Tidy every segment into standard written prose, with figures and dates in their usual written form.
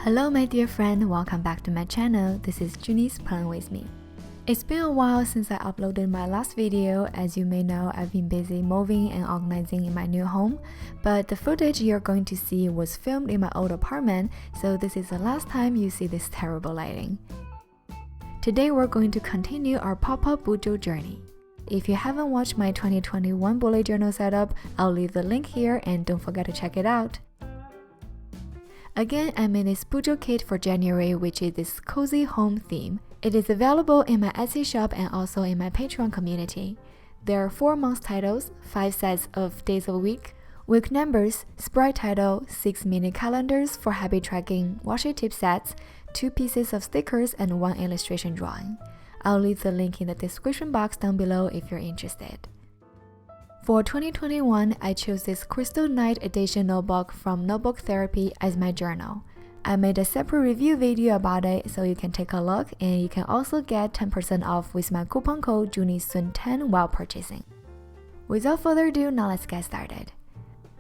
Hello my dear friend, welcome back to my channel. This is Junni's Plan With Me. It's been a while since I uploaded my last video. As you may know, I've been busy moving and organizing in my new home, but the footage you're going to see was filmed in my old apartment, so this is the last time you see this terrible lighting. Today we're going to continue our pop-up BUJO journey. If you haven't watched my 2021 bullet journal setup, I'll leave the link here and don't forget to check it out. Again, I made this BUJO kit for January, which is this cozy home theme. It is available in my Etsy shop and also in my Patreon community. There are 4 month titles, 5 sets of days of the week numbers, sprite title, 6 mini calendars for habit tracking, washi tip sets, 2 pieces of stickers, and 1 illustration drawing. I'll leave the link in the description box down below if you're interested. For 2021, I chose this Crystal Night Edition notebook from Notebook Therapy as my journal. I made a separate review video about it so you can take a look, and you can also get 10% off with my coupon code JunniSun10 while purchasing. Without further ado, now let's get started.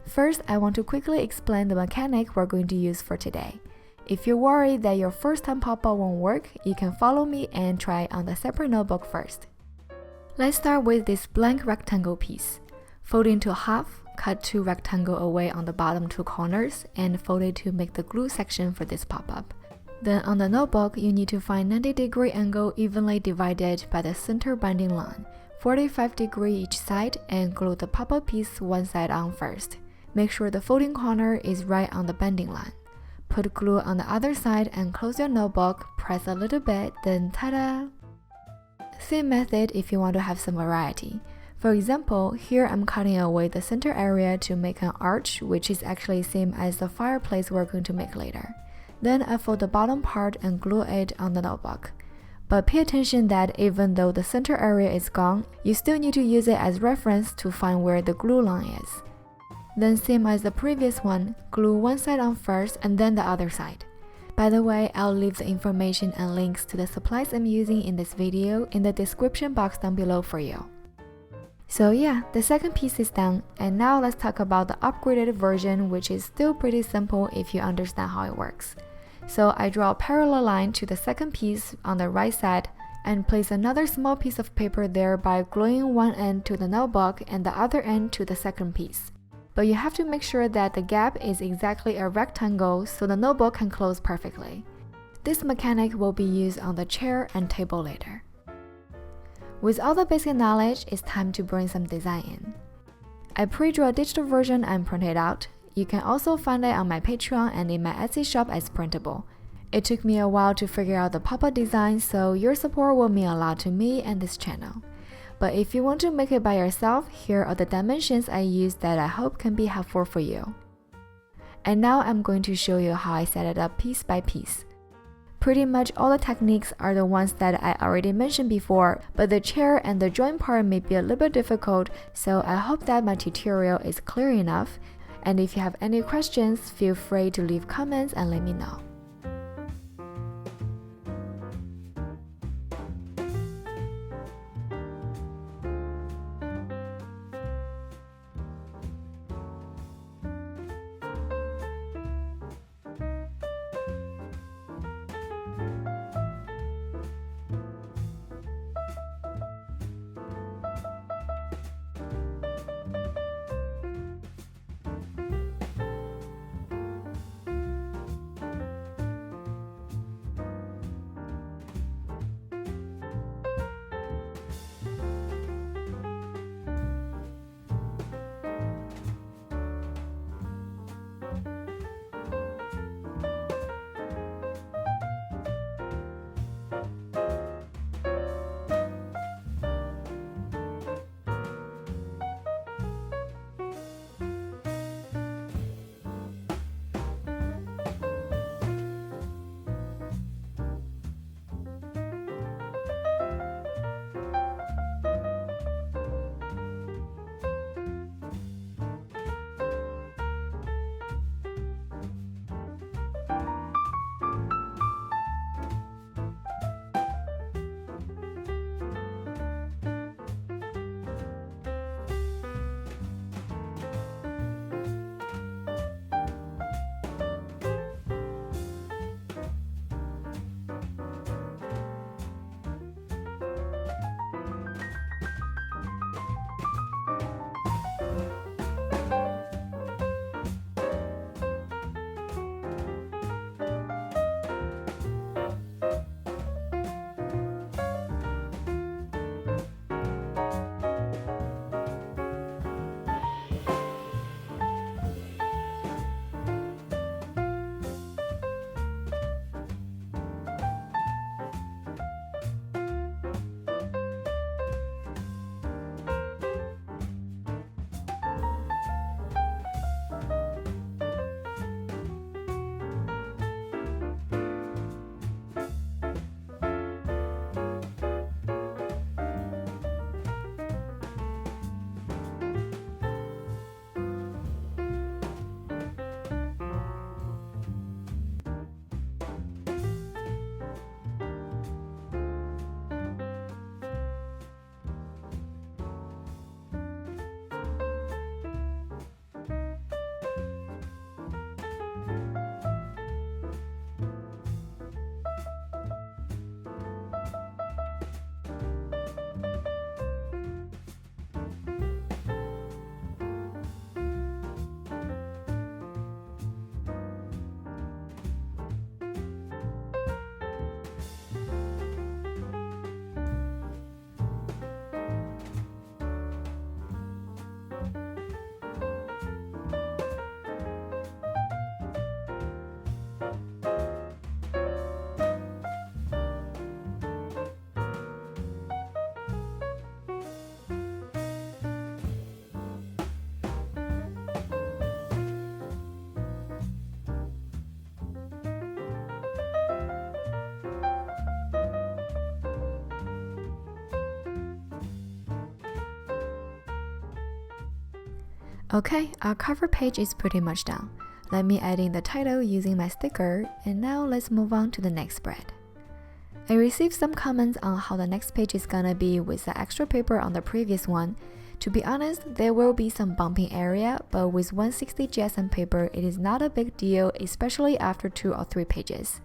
First, I want to quickly explain the mechanic we're going to use for today. If you're worried that your first time pop-up won't work, you can follow me and try it on the separate notebook first. Let's start with this blank rectangle piece. Fold into half, cut 2 rectangles away on the bottom 2 corners, and fold it to make the glue section for this pop-up. Then on the notebook, you need to find 90-degree angle evenly divided by the center binding line, 45-degree each side, and glue the pop-up piece one side on first. Make sure the folding corner is right on the bending line. Put glue on the other side and close your notebook, press a little bit, then ta-da! Same method if you want to have some variety. For example, here I'm cutting away the center area to make an arch, which is actually same as the fireplace we're going to make later. Then I fold the bottom part and glue it on the notebook. But pay attention that even though the center area is gone, you still need to use it as reference to find where the glue line is. Then same as the previous one, glue one side on first and then the other side. By the way, I'll leave the information and links to the supplies I'm using in this video in the description box down below for you. So yeah, the second piece is done, and now let's talk about the upgraded version, which is still pretty simple if you understand how it works. So I draw a parallel line to the second piece on the right side and place another small piece of paper there by gluing one end to the notebook and the other end to the second piece. But you have to make sure that the gap is exactly a rectangle so the notebook can close perfectly. This mechanic will be used on the chair and table later. With all the basic knowledge, it's time to bring some design in. I pre-drew a digital version and print it out. You can also find it on my Patreon and in my Etsy shop as printable. It took me a while to figure out the pop-up design, so your support will mean a lot to me and this channel. But if you want to make it by yourself, here are the dimensions I used that I hope can be helpful for you. And now I'm going to show you how I set it up piece by piece. Pretty much all the techniques are the ones that I already mentioned before, but the chair and the joint part may be a little bit difficult, so I hope that my tutorial is clear enough. And if you have any questions, feel free to leave comments and let me know. Okay, our cover page is pretty much done. Let me add in the title using my sticker, and now let's move on to the next spread. I received some comments on how the next page is gonna be with the extra paper on the previous one. To be honest, there will be some bumping area, but with 160 GSM paper, it is not a big deal, especially after 2 or 3 pages.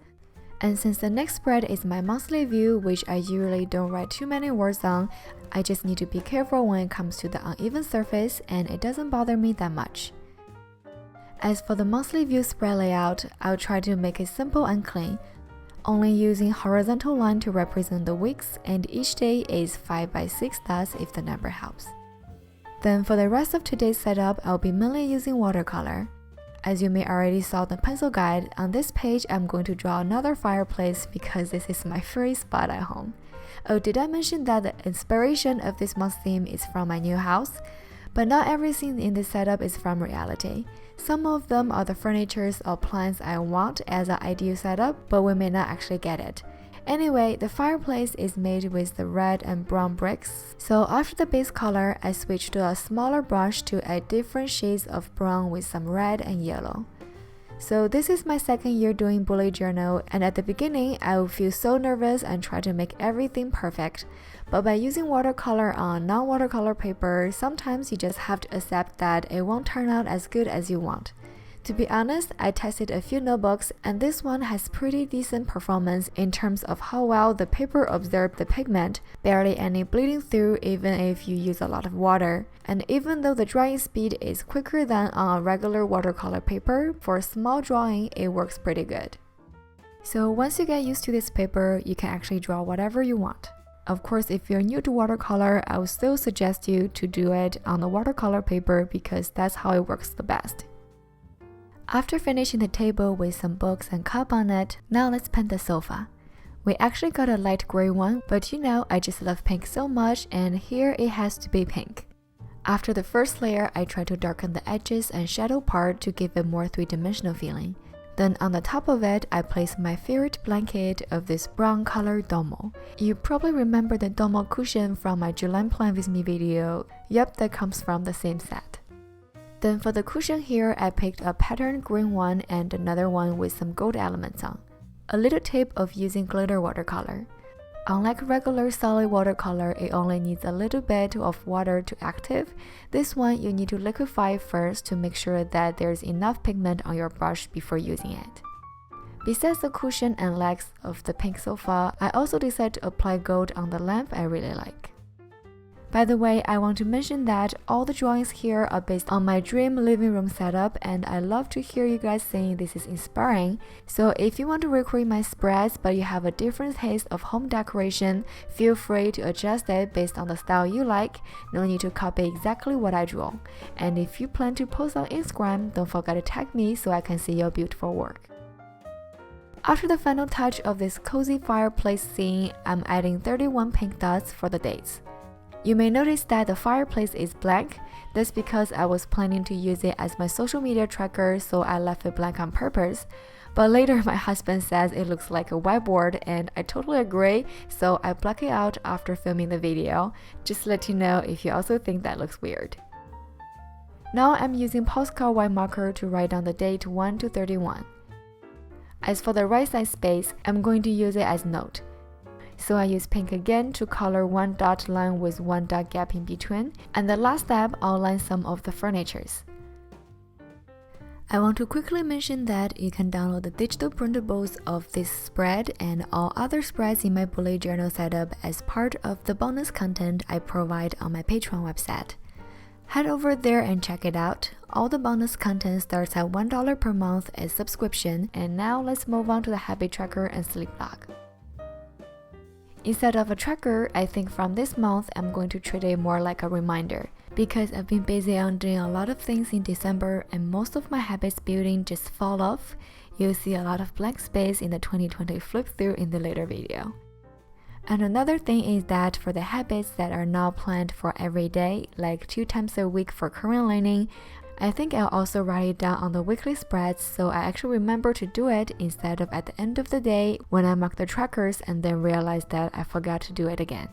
And since the next spread is my monthly view, which I usually don't write too many words on, I just need to be careful when it comes to the uneven surface, and it doesn't bother me that much. As for the monthly view spread layout, I'll try to make it simple and clean, only using horizontal line to represent the weeks, and each day is 5x6 dots if the number helps. Then for the rest of today's setup, I'll be mainly using watercolor. As you may already saw the pencil guide, on this page I'm going to draw another fireplace because this is my favorite spot at home. Oh, did I mention that the inspiration of this month's theme is from my new house? But not everything in this setup is from reality. Some of them are the furnitures or plants I want as an ideal setup, but we may not actually get it. Anyway, the fireplace is made with the red and brown bricks, so after the base color, I switched to a smaller brush to add different shades of brown with some red and yellow. So this is my second year doing bullet journal, and at the beginning, I would feel so nervous and try to make everything perfect. But by using watercolor on non-watercolor paper, sometimes you just have to accept that it won't turn out as good as you want. To be honest, I tested a few notebooks, and this one has pretty decent performance in terms of how well the paper absorbs the pigment, barely any bleeding through even if you use a lot of water. And even though the drying speed is quicker than on a regular watercolor paper, for a small drawing it works pretty good. So once you get used to this paper, you can actually draw whatever you want. Of course, if you're new to watercolor, I would still suggest you to do it on the watercolor paper because that's how it works the best. After finishing the table with some books and cup on it, now let's paint the sofa. We actually got a light gray one, but you know I just love pink so much, and here it has to be pink. After the first layer, I try to darken the edges and shadow part to give it more three-dimensional feeling. Then on the top of it, I place my favorite blanket of this brown color domo. You probably remember the domo cushion from my July Plan With Me video. Yep, that comes from the same set. Then for the cushion here, I picked a patterned green one and another one with some gold elements on. A little tip of using glitter watercolor. Unlike regular solid watercolor, it only needs a little bit of water to active. This one you need to liquefy first to make sure that there's enough pigment on your brush before using it. Besides the cushion and legs of the pink sofa, I also decided to apply gold on the lamp I really like. By the way, I want to mention that all the drawings here are based on my dream living room setup, and I love to hear you guys saying this is inspiring. So if you want to recreate my spreads but you have a different taste of home decoration, feel free to adjust it based on the style you like. No need to copy exactly what I draw. And if you plan to post on Instagram, don't forget to tag me so I can see your beautiful work. After the final touch of this cozy fireplace scene, I'm adding 31 pink dots for the dates. You may notice that the fireplace is blank. That's because I was planning to use it as my social media tracker, so I left it blank on purpose. But later my husband says it looks like a whiteboard, and I totally agree, so I black it out after filming the video. Just to let you know if you also think that looks weird. Now I'm using postcard white marker to write down the date 1 to 31. As for the right side space, I'm going to use it as note. So I use pink again to color one dot line with one dot gap in between, and the last step outline some of the furnitures. I want to quickly mention that you can download the digital printables of this spread and all other spreads in my bullet journal setup as part of the bonus content I provide on my Patreon website. Head over there and check it out. All the bonus content starts at $1 per month as subscription, and now let's move on to the habit tracker and sleep log. Instead of a tracker, I think from this month I'm going to treat it more like a reminder, because I've been busy on doing a lot of things in December and most of my habits building just fall off. You'll see a lot of blank space in the 2020 flip through in the later video. And another thing is that for the habits that are now planned for every day, like 2 times a week for current learning, I think I'll also write it down on the weekly spreads so I actually remember to do it instead of at the end of the day when I mark the trackers and then realize that I forgot to do it again.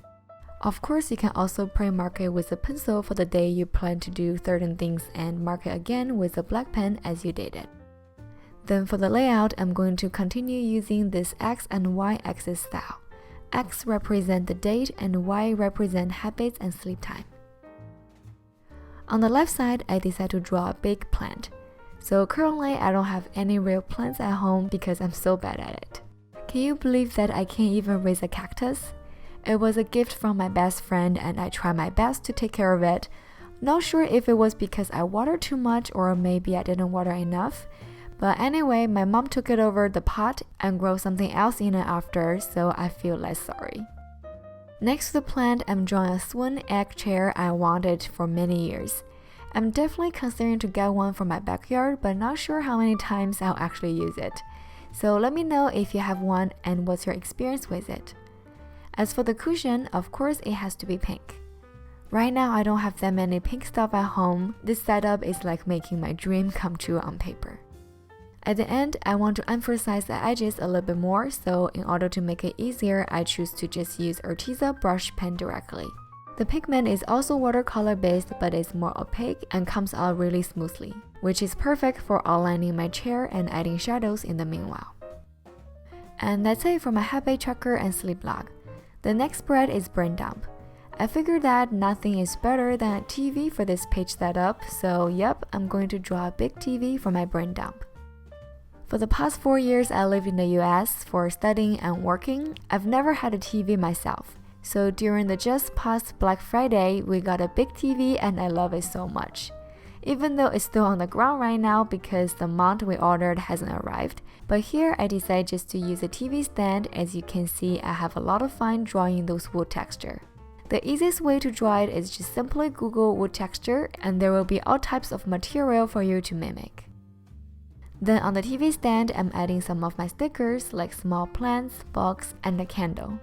Of course, you can also print mark it with a pencil for the day you plan to do certain things and mark it again with a black pen as you did it. Then for the layout, I'm going to continue using this X and Y axis style. X represent the date and Y represent habits and sleep time. On the left side, I decided to draw a big plant. So currently, I don't have any real plants at home because I'm so bad at it. Can you believe that I can't even raise a cactus? It was a gift from my best friend and I tried my best to take care of it. Not sure if it was because I watered too much or maybe I didn't water enough. But anyway, my mom took it over the pot and grew something else in it after, so I feel less sorry. Next to the plant, I'm drawing a swan egg chair I wanted for many years. I'm definitely considering to get one for my backyard, but not sure how many times I'll actually use it. So let me know if you have one and what's your experience with it. As for the cushion, of course it has to be pink. Right now I don't have that many pink stuff at home. This setup is like making my dream come true on paper. At the end, I want to emphasize the edges a little bit more, so in order to make it easier, I choose to just use Arteza brush pen directly. The pigment is also watercolor based but is more opaque and comes out really smoothly, which is perfect for outlining my chair and adding shadows in the meanwhile. And that's it for my habit tracker and sleep log. The next spread is brain dump. I figured that nothing is better than a TV for this page setup, so yep, I'm going to draw a big TV for my brain dump. For the past 4 years I lived in the US for studying and working, I've never had a TV myself. So during the just past Black Friday, we got a big TV and I love it so much. Even though it's still on the ground right now because the mount we ordered hasn't arrived, but here I decided just to use a TV stand. As you can see, I have a lot of fun drawing those wood texture. The easiest way to draw it is just simply Google wood texture and there will be all types of material for you to mimic. Then on the TV stand, I'm adding some of my stickers like small plants, box, and a candle.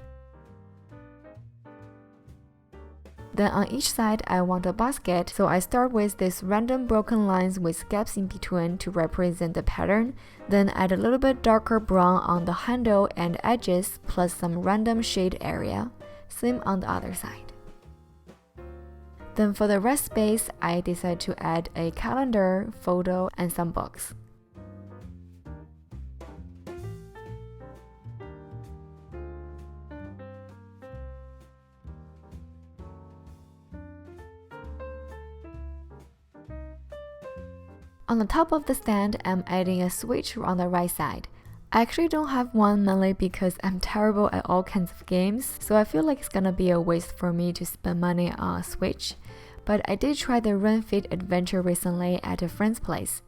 Then on each side, I want a basket, so I start with this random broken lines with gaps in between to represent the pattern, then add a little bit darker brown on the handle and edges plus some random shade area, same on the other side. Then for the rest space, I decide to add a calendar, photo, and some books. On the top of the stand, I'm adding a switch on the right side. I actually don't have one mainly because I'm terrible at all kinds of games, so I feel like it's gonna be a waste for me to spend money on a switch. But I did try the Run Fit adventure recently at a friend's place.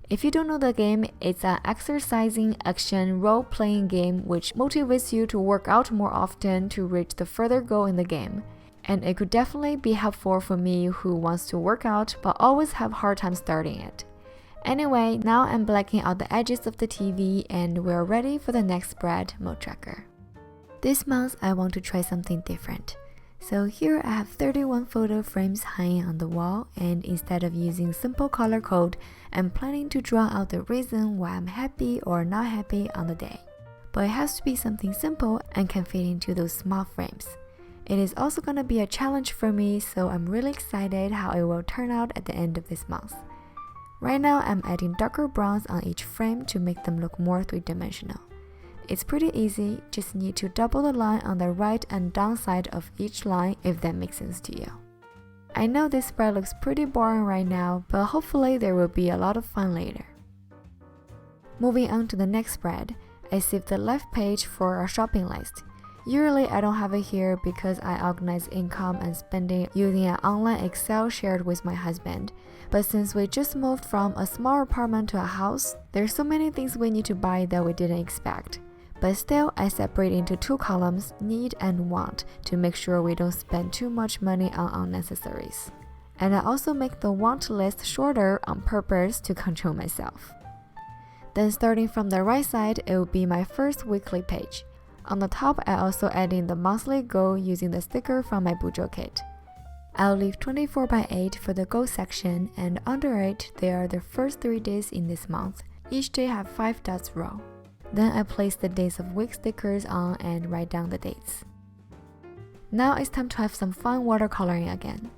If you don't know the game, it's an exercising action role-playing game which motivates you to work out more often to reach the further goal in the game. And it could definitely be helpful for me who wants to work out but always have a hard time starting it. Anyway, now I'm blacking out the edges of the TV and we're ready for the next spread, Mode Tracker. This month I want to try something different. So here I have 31 photo frames hanging on the wall, and instead of using simple color code, I'm planning to draw out the reason why I'm happy or not happy on the day. But it has to be something simple and can fit into those small frames. It is also going to be a challenge for me, so I'm really excited how it will turn out at the end of this month. Right now, I'm adding darker browns on each frame to make them look more three-dimensional. It's pretty easy, just need to double the line on the right and down side of each line if that makes sense to you. I know this spread looks pretty boring right now, but hopefully there will be a lot of fun later. Moving on to the next spread, I saved the left page for a shopping list. Usually I don't have it here because I organize income and spending using an online Excel shared with my husband. But since we just moved from a small apartment to a house, there's so many things we need to buy that we didn't expect. But still, I separate into two columns, need and want, to make sure we don't spend too much money on unnecessaries. And I also make the want list shorter on purpose to control myself. Then starting from the right side, it will be my first weekly page. On the top, I also add in the monthly goal using the sticker from my BUJO Kit. I'll leave 24x8 for the goal section, and under it, there are the first 3 days in this month. Each day have 5 dots row. Then I place the days of week stickers on and write down the dates. Now it's time to have some fun watercoloring again.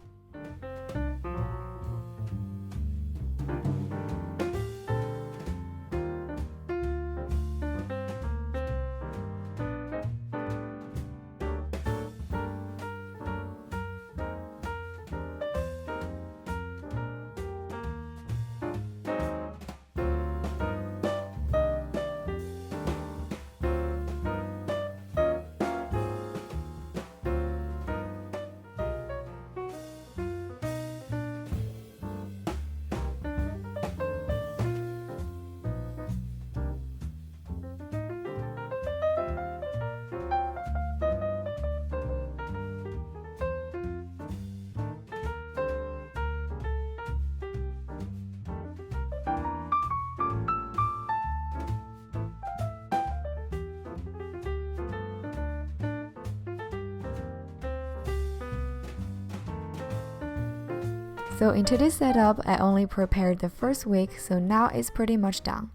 So in today's setup, I only prepared the first week, so now it's pretty much done.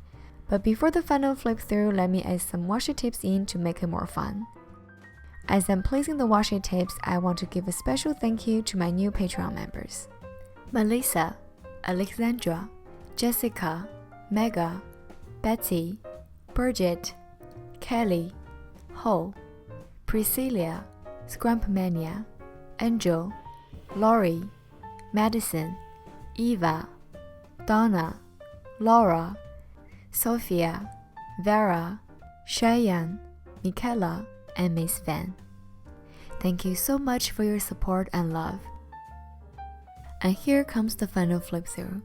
But before the final flip through, let me add some washi tapes in to make it more fun. As I'm placing the washi tapes, I want to give a special thank you to my new Patreon members. Melissa, Alexandra, Jessica, Mega, Betsy, Bridget, Kelly, Ho, Priscilla, Scrumpmania, Angel, Lori, Madison, Eva, Donna, Laura, Sophia, Vera, Cheyenne, Michaela, and Miss Van. Thank you so much for your support and love. And here comes the final flip through.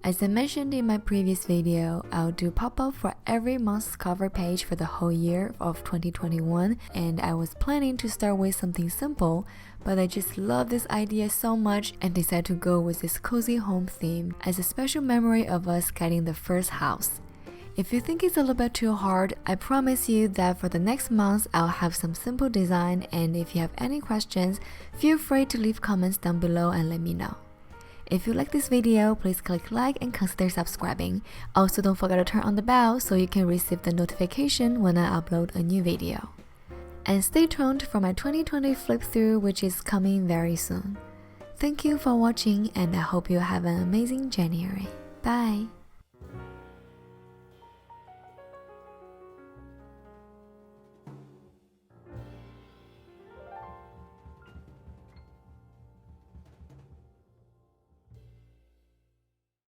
As I mentioned in my previous video, I'll do pop-up for every month's cover page for the whole year of 2021, and I was planning to start with something simple, but I just love this idea so much and decided to go with this cozy home theme as a special memory of us getting the first house. If you think it's a little bit too hard, I promise you that for the next month I'll have some simple design, and if you have any questions, feel free to leave comments down below and let me know. If you like this video, please click like and consider subscribing. Also, don't forget to turn on the bell so you can receive the notification when I upload a new video. And stay tuned for my 2020 flip through, which is coming very soon. Thank you for watching, and I hope you have an amazing January. Bye!